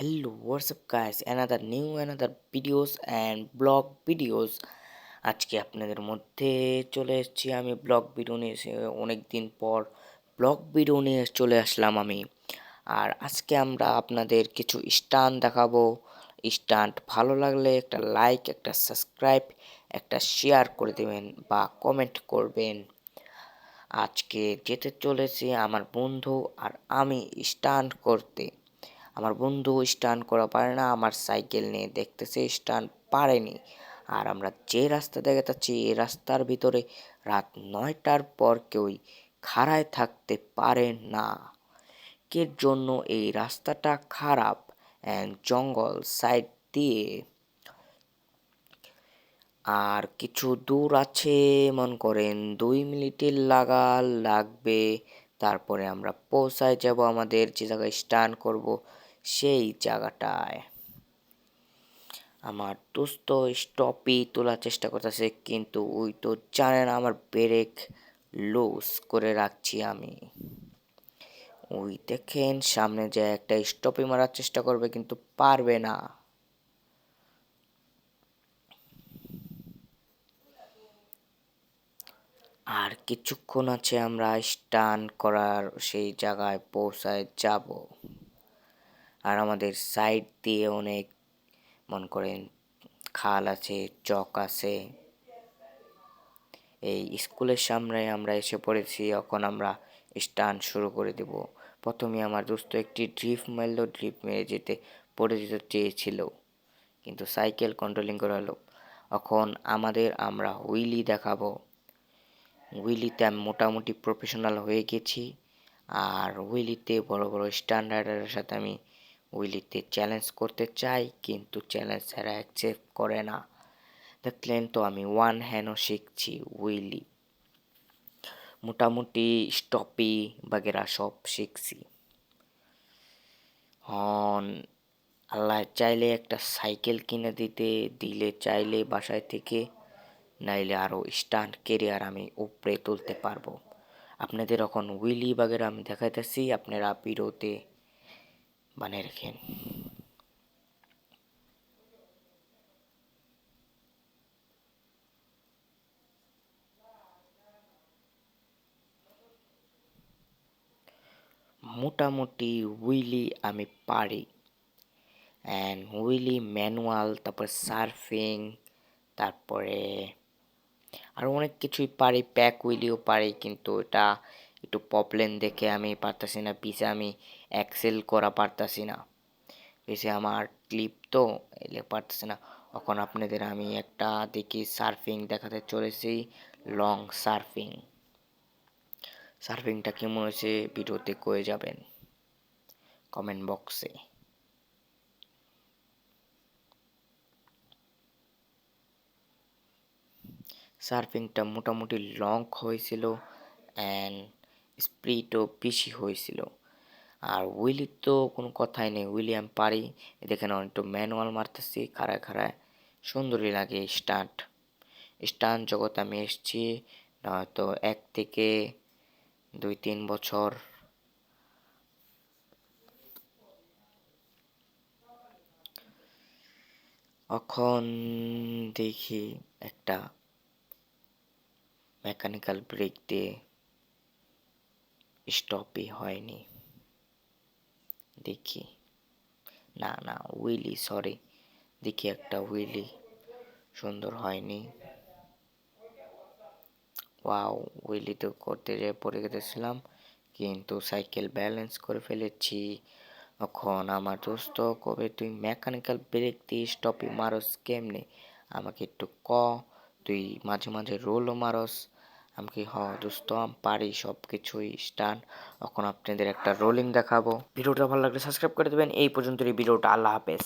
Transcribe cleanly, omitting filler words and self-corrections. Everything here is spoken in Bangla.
Hello, what's up guys? Another videos and blog videos. আজকে আপনাদের মধ্যে চলে এসেছি আমি ব্লগ ভিডিও নিয়ে অনেক দিন পর ব্লগ ভিডিও নিয়ে চলে আসলাম আমি। আর আজকে আমরা আপনাদের কিছু স্টান্ট দেখাবো। স্টান্ট ভালো লাগলে একটা লাইক, একটা সাবস্ক্রাইব, একটা শেয়ার করে দেবেন বা কমেন্ট করবেন। আজকে যেতে চলেছি আমার বন্ধু আর আমি স্টান্ট করতে। আমার বন্ধু স্টান্ট করা পারে না, আমার সাইকেল নিয়ে দেখতেছে স্টান্ট পারেনি। আর আমরা যে রাস্তা দেখে যাচ্ছি এই রাস্তার ভিতরে রাত 9টার পর কেউই খাড়ায় থাকতে পারে না। এর জন্য এই রাস্তাটা খারাপ অ্যান্ড জঙ্গল সাইড দিয়ে। আর কিছু দূর আছে, মনে করেন 2 মিনিটের লাগবে। তারপরে আমরা পৌঁছায় যাব আমাদের যে জায়গায় স্টান্ট করব সেই জায়গাটায়। আমার দোস্ত স্টপই তোলার চেষ্টা করতেছে, কিন্তু ওই তো জানে না আমার ব্রেক লুজ করে রাখছি আমি। ওই দেখেন সামনে যে একটা স্টপই মারার চেষ্টা করবে কিন্তু পারবে না। আর কিছুক্ষণ আছে আমরা স্টান করার সেই জায়গায় পৌঁছায় যাব। আর আমাদের সাইড দিয়ে অনেক, মনে করেন, খাল আছে, চক আছে। এই স্কুলের সামনে আমরা এসে পড়েছি, এখন আমরা স্টান শুরু করে দেব। প্রথমে আমার দোস্ত একটি ড্রিফট মারলো, ড্রিফট মেরে যেতে পড়ে যেতে চেয়েছিল, কিন্তু সাইকেল কন্ট্রোলিং করা হলো। এখন আমরা হুইলি দেখাবো। হুইলিতে আমি মোটামুটি প্রফেশনাল হয়ে গেছি। আর হুইলিতে বড় বড় স্ট্যান্ডার্ডের সাথে আমি হুইলিতে চ্যালেঞ্জ করতে চাই, কিন্তু চ্যালেঞ্জ ছাড়া অ্যাকসেপ্ট করে না। দেখলেন তো আমি ওয়ান হ্যান্ডও শিখছি হুইলি, মোটামুটি স্টপি বাগেরা সব শিখছি। হন আল্লাহ চাইলে একটা সাইকেল কিনে দিলে চাইলে বাসায় থেকে, নাইলে আরও স্টান্ট কেরিয়ার আমি উপরে তুলতে পারবো। আপনাদের এখন হুইলি বাগেরা আমি দেখাইতেছি, আপনারা ভিডিওতে বানিয়ে রাখেন। মোটামুটি হুইলি আমি পারি, অ্যান্ড হুইলি ম্যানুয়াল, তারপর সার্ফিং, তারপরে আরও অনেক কিছুই পারি, প্যাক হুইলিও পারি, কিন্তু এটা একটু প্রবলেম দেখে আমি পারতাছি না, পিছে আমি এক্সেল করা পারতাছি না, পিছে আমার ক্লিপ তো এলে পারতেছি না। এখন আপনাদের আমি একটা দেখি সার্ফিং দেখাতে চলেছি, লং সার্ফিং। সার্ফিংটা কেমন হয়েছে ভিডিওতে কয়ে যাবেন কমেন্ট বক্সে। সার্ফিংটা মোটামুটি লং হয়েছিল অ্যান্ড স্পিডও বেশি হয়েছিল। আর হুইলির তো কোনো কথাই নেই, হুইলি আমি পারি। দেখেন একটু ম্যানুয়াল মারতেছি খাড়ায় খাড়ায়, সুন্দরই লাগে স্টান্ট। স্টান্ট জগতে আমি এসেছি হয়তো 1 থেকে 2-3 বছর। এখন দেখি একটা মেকানিক্যাল ব্রেক দিয়ে, স্টপই হয়নি। দেখি, না না হুইলি, সরি, দেখি একটা হুইলি সুন্দর হয়নি। ওয়াও, হুইলি তো করতে যেয়ে পড়ে গেছিলাম, কিন্তু সাইকেল ব্যালেন্স করে ফেলেছি। এখন আমার দোস্ত কবে তুই মেকানিক্যাল ব্রেক দিয়ে স্টপই মারস কেমনে, আমাকে একটু তুই মাঝে মাঝে রোলও মারস। আমি হ দোস্ত আমি পারি সব কিছুই স্টান্ট। এখন আপনাদের একটা রোলিং দেখাবো। ভিডিওটা ভালো লাগলে সাবস্ক্রাইব করে দেবেন। এই পর্যন্ত এই ভিডিওটা, আল্লাহ হাফেজ।